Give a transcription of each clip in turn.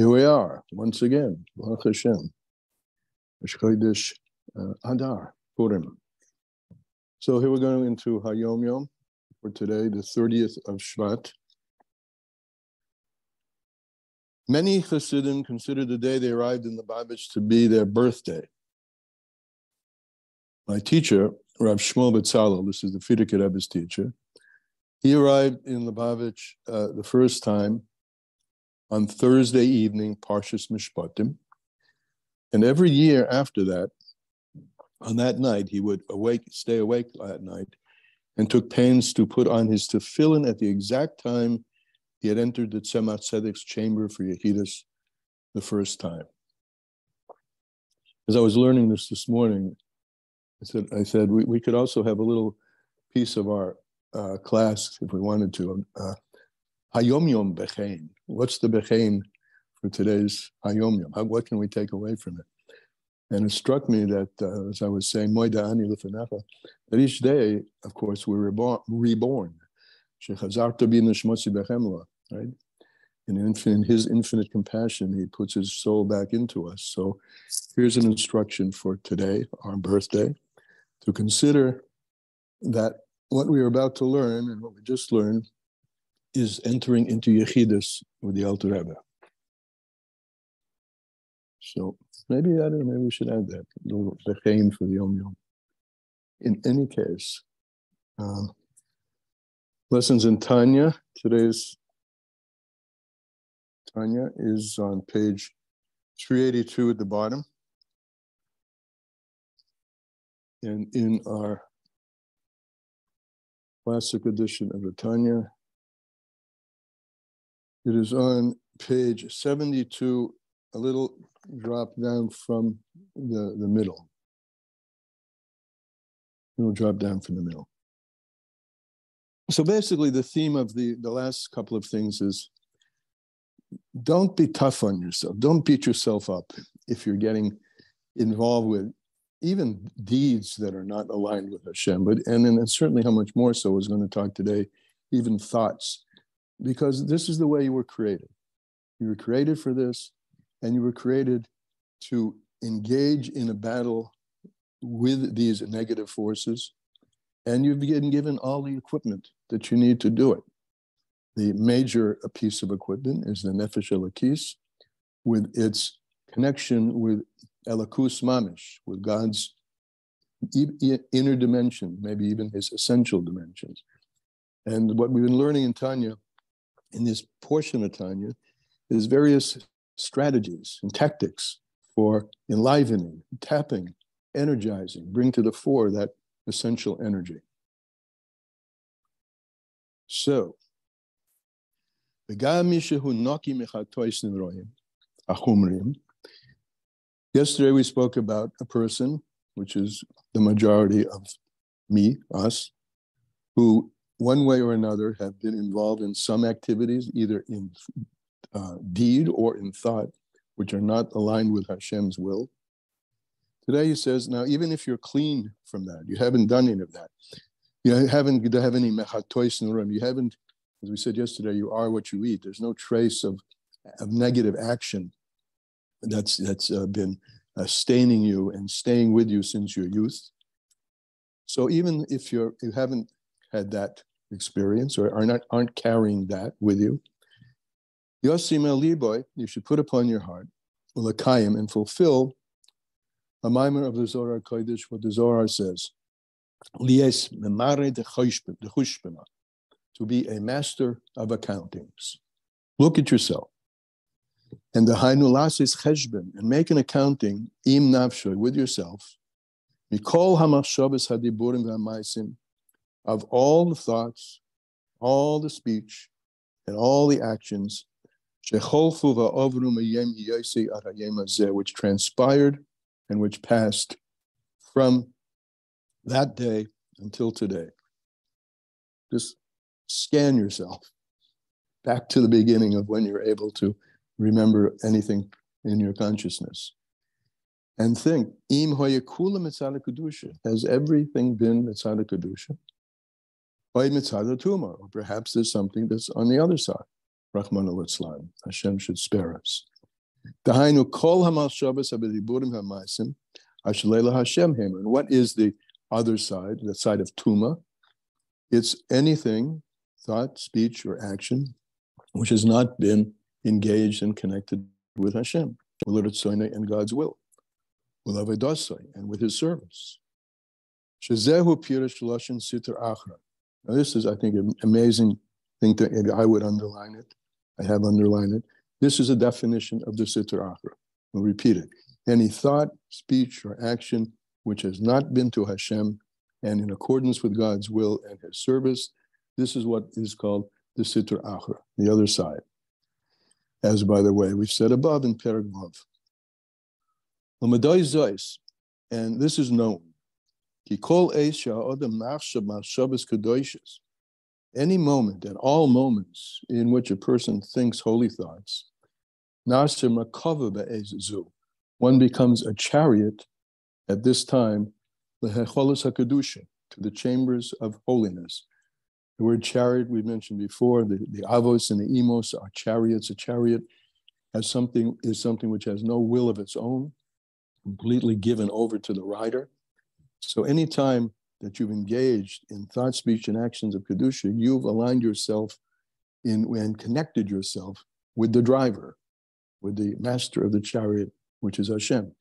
Here we are, once again, Baruch Hashem, Chodesh Adar, Purim. So here we're going into Hayom Yom for today, the 30th of Shvat. Many Chassidim consider the day they arrived in the Lubavitch to be their birthday. My teacher, Rav Shmuel Betzalel, this is the Frierdiker Rebbe's teacher, he arrived in the Lubavitch the first time on Thursday evening, Parshas Mishpatim. And every year after that, on that night, he would stay awake that night and took pains to put on his tefillin at the exact time he had entered the Tzemach Tzedek's chamber for Yechidus the first time. As I was learning this morning, I said we could also have a little piece of our class if we wanted to. Hayom Yom Bechein. What's the Bechein for today's Hayom Yom? What can we take away from it? And it struck me that, as I was saying, Moida Ani Lefenecha, that each day, of course, we're reborn. Shechazarta bi neshmotzi bechemla, right? In his infinite compassion, he puts his soul back into us. So here's an instruction for today, our birthday, to consider that what we are about to learn and what we just learned is entering into Yechidus with the Alter Rebbe. So maybe we should add that, a little Bechein for the Yom Yom. In any case, lessons in Tanya. Today's Tanya is on page 382 at the bottom. And in our classic edition of the Tanya, it is on page 72, a little drop down from the middle. A little drop down from the middle. So basically the theme of the last couple of things is don't be tough on yourself. Don't beat yourself up if you're getting involved with even deeds that are not aligned with Hashem. And certainly how much more so is going to talk today, even thoughts. Because this is the way you were created. You were created for this, and you were created to engage in a battle with these negative forces, and you've been given all the equipment that you need to do it. The major piece of equipment is the Nefesh Elokis, with its connection with Elokus Mamish, with God's inner dimension, maybe even his essential dimensions. And what we've been learning in Tanya, in this portion of Tanya, is various strategies and tactics for enlivening, tapping, energizing, bring to the fore that essential energy. So, yesterday we spoke about a person, which is the majority of us, who one way or another have been involved in some activities, either in deed or in thought, which are not aligned with Hashem's will. Today he says, now even if you're clean from that, you haven't done any of that, you haven't have any mechatois nurim, you haven't, as we said yesterday, you are what you eat. There's no trace of negative action that's been staining you and staying with you since your youth. So even if you haven't had that experience or aren't carrying that with you, Yosim el liboy, you should put upon your heart, l'kayim, and fulfill a mimer of the Zohar Kodesh, what the Zohar says, lies memare de chushbena, to be a master of accountings. Look at yourself. And the hainu is cheshben, and make an accounting, im nafshoy, with yourself, mikol hamachshavas hadiburim v'hamaisim, of all the thoughts, all the speech, and all the actions, which transpired and which passed from that day until today. Just scan yourself back to the beginning of when you're able to remember anything in your consciousness. And think, has everything been mitzvah kedusha? Or perhaps there's something that's on the other side. Rahman al-Islam. Hashem should spare us. Dahainu kol hamalshavas habediburim hamaisim ashleila Hashem hemer. And what is the other side, the side of Tuma? It's anything, thought, speech, or action, which has not been engaged and connected with Hashem, and God's will, and with His service. Shazehu pirish lashon sitra achra. Now this is, I think, an amazing thing to, I would underline it. I have underlined it. This is a definition of the sitra achra. We'll repeat it. Any thought, speech, or action which has not been to Hashem and in accordance with God's will and His service, this is what is called the sitra achra, the other side. As, by the way, we've said above in Perek Vav. And this is known. Any moment, and all moments in which a person thinks holy thoughts, one becomes a chariot at this time, to the chambers of holiness. The word chariot we mentioned before, the avos and the emos are chariots. A chariot is something which has no will of its own, completely given over to the rider. So anytime that you've engaged in thought, speech, and actions of Kedusha, you've aligned yourself and connected yourself with the driver, with the master of the chariot, which is Hashem.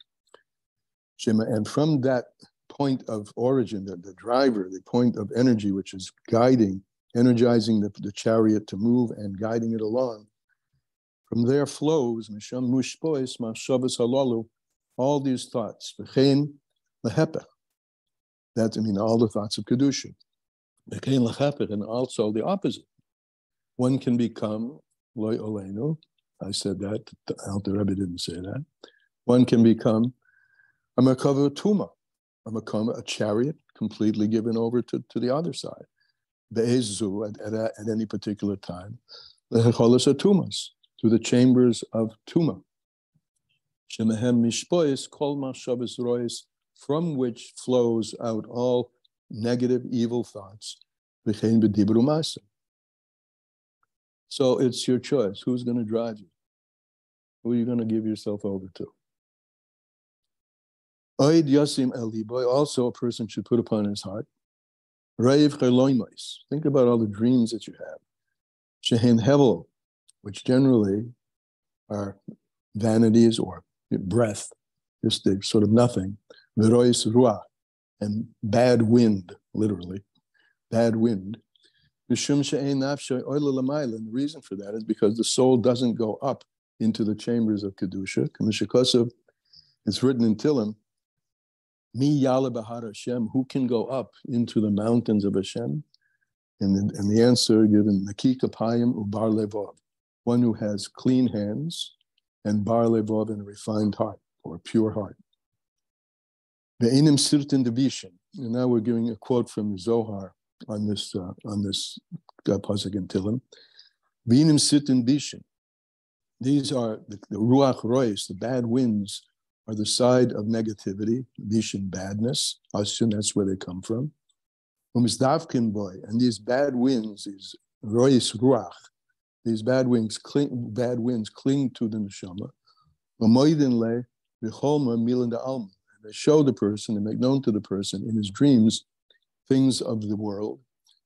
And from that point of origin, the driver, the point of energy, which is guiding, energizing the chariot to move and guiding it along, from there flows Misham Mushpois Mashavas Halalu, all these thoughts. That, I mean, all the thoughts of Kedusha. And also the opposite. One can become, Loi Olenu, I said that, the Rebbe didn't say that. One can become a Merkava Tuma, a chariot completely given over to the other side. Be'ezu, at any particular time. Lehecholas Tumas, to the chambers of Tuma. Shemehem Mishpois, Kol Mashavas Rois, from which flows out all negative, evil thoughts. So it's your choice. Who's going to drive you? Who are you going to give yourself over to? Oid Yasim El Liboy, also a person should put upon his heart. Reiv Cheloimais. Think about all the dreams that you have. Shehen Hevel, which generally are vanities or breath, just the sort of nothing. Verois Ruach, and bad wind, literally, bad wind. And the reason for that is because the soul doesn't go up into the chambers of Kedusha. It's written in Tillim, Mi Yala Bahar Hashem, who can go up into the mountains of Hashem? And the answer given, Naki Kapayim Ubar Levov, one who has clean hands and Bar Levov, and a refined heart, or a pure heart. Ve'enim sirtin devishin. And now we're giving a quote from the Zohar on this pasuk in Tillim. Ve'enim sirtin bishin. These are the ruach rois, the bad winds, are the side of negativity, bishin, badness. Ashin, that's where they come from. Umizdavkin boy, and these bad winds, these rois ruach, these bad winds cling to the neshama. Umoidin le v'cholma milan da'alma. They show the person and make known to the person in his dreams things of the world,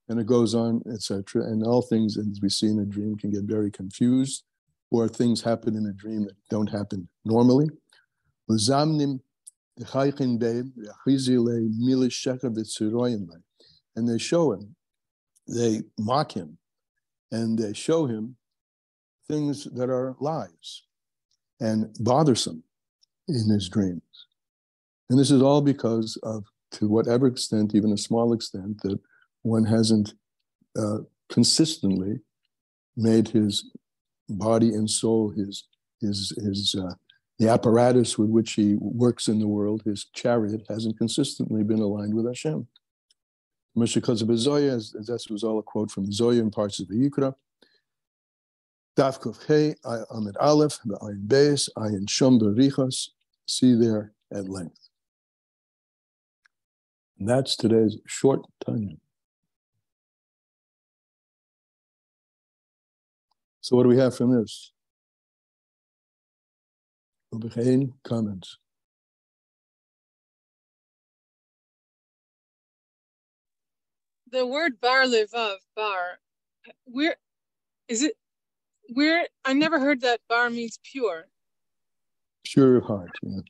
and it goes on, etc. And all things, as we see in a dream, can get very confused, or things happen in a dream that don't happen normally. And they show him, they mock him, and they show him things that are lies and bothersome in his dreams. And this is all because of, to whatever extent, even a small extent, that one hasn't consistently made his body and soul, the apparatus with which he works in the world, his chariot, hasn't consistently been aligned with Hashem. Because of his Zoya, as that was all a quote from Zoya in parts of the Yikra. Daf Kuf Hey, Amid Aleph, Ayin Beis, Ayin Shom Berichos, see there at length. And that's today's short Tanya. So what do we have from this? Geen comments. The word bar levav, bar, where is it? Where I never heard that bar means pure. Pure heart, yeah.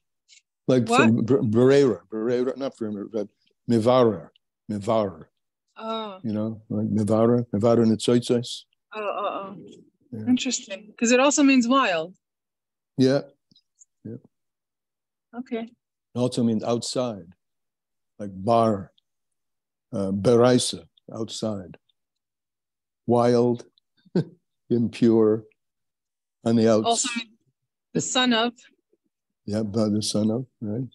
Like what? From Berera, not from, but Mivara. Oh. You know, like Mivara Nitzoitzos. Oh. Yeah. Interesting. Because it also means wild. Yeah. Okay. It also means outside, like bar, beraisa, outside. Wild, impure, on the outside. Also the son of. Yeah, the son of, right?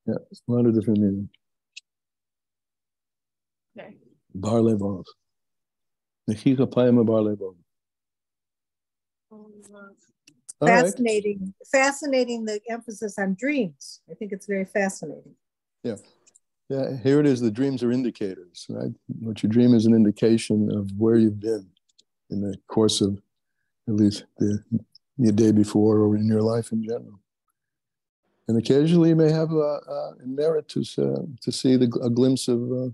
Yeah, a lot of different meanings. Okay. Bar levov. Nechika payama bar levov. Fascinating, fascinating, the emphasis on dreams. I think it's very fascinating. Yeah. Here it is. The dreams are indicators, right? What you dream is an indication of where you've been in the course of at least the day before or in your life in general. And occasionally you may have a merit to see a glimpse of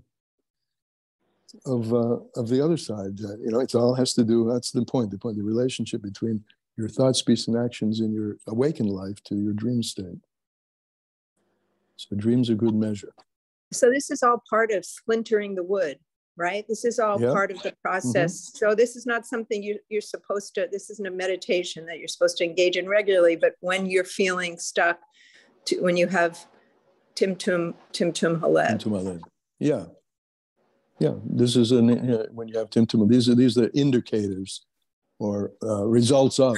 the other side. It all has to do. That's the point. The relationship between your thoughts, speech, and actions in your awakened life to your dream state. So dreams are good measure. So this is all part of splintering the wood, right? This is all part of the process. Mm-hmm. So this is not something you're supposed to, this isn't a meditation that you're supposed to engage in regularly, but when you're feeling stuck, when you have Timtum Halev. Yeah. This is when you have Timtum. These are indicators or results of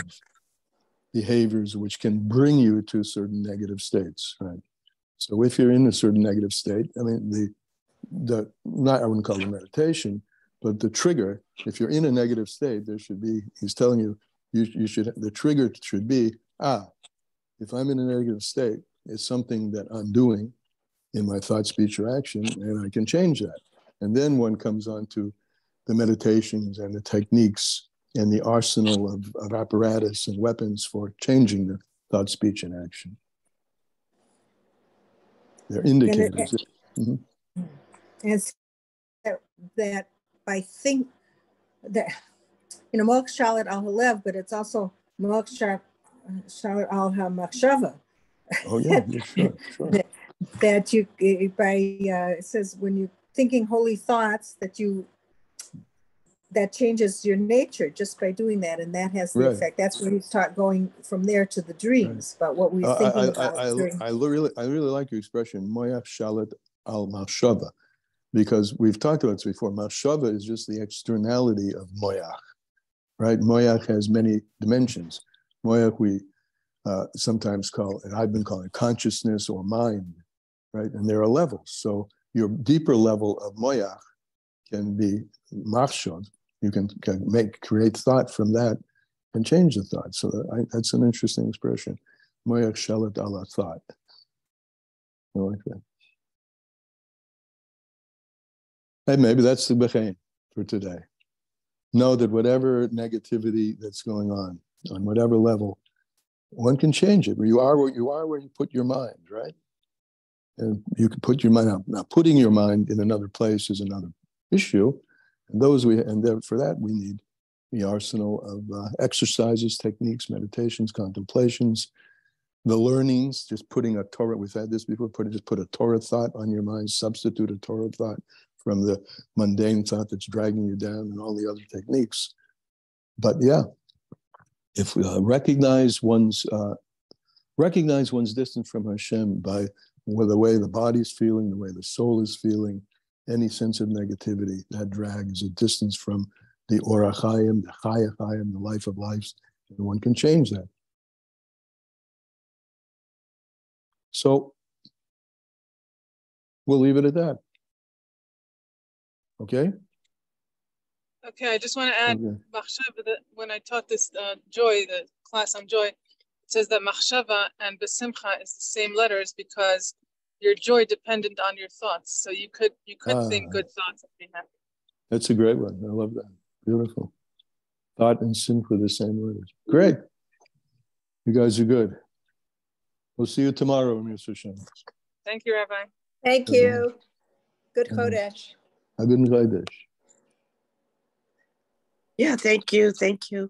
behaviors which can bring you to certain negative states, right? So if you're in a certain negative state, I mean, I wouldn't call it meditation, but the trigger, if you're in a negative state, he's telling you, the trigger should be, if I'm in a negative state, it's something that I'm doing in my thought, speech, or action, and I can change that. And then one comes on to the meditations and the techniques and the arsenal of apparatus and weapons for changing the thought, speech, and action. They're indicators. It's that by that, Moksha Shalit al Halev, but it's also Moksha Shalit al HaMachshava. Oh yeah, sure. That you it says when you're thinking holy thoughts that changes your nature just by doing that, and that has the effect. That's where he's taught going from there to the dreams. But what we're thinking about. I really like your expression, Moyach Shalit al Machshava, because we've talked about this before. Machshava is just the externality of Moyach, right? Moyach has many dimensions. Moyach we sometimes call, and I've been calling it consciousness or mind, right? And there are levels. So your deeper level of Moyach can be Machshav. You can create thought from that and change the thought. So that's an interesting expression. Moyach Shalit ala thought. I like that. And maybe that's the Bechain for today. Know that whatever negativity that's going on whatever level, one can change it. You are what you are where you put your mind, right? And you can put your mind out. Now, putting your mind in another place is another issue. And for that, we need the arsenal of exercises, techniques, meditations, contemplations, the learnings, just putting a Torah, we've had this before, just put a Torah thought on your mind, substitute a Torah thought from the mundane thought that's dragging you down, and all the other techniques. But yeah, if we recognize one's distance from Hashem by the way the body's feeling, the way the soul is feeling, any sense of negativity, that drag is a distance from the Orach Chaim, the Chaya Chaim, the life of lives, and one can change that. So we'll leave it at that. Okay? Okay, I just want to add, Machshava, that when I taught this joy, the class on joy, it says that Machshava and Besimcha is the same letters because your joy dependent on your thoughts. So you could think good thoughts and be happy. That's a great one. I love that. Beautiful. Thought and simcha the same letters. Great. You guys are good. We'll see you tomorrow, Mr. Hashem. Thank you, Rabbi. Thank you. Good Chodesh. Good Chodesh. Yeah, thank you. Thank you.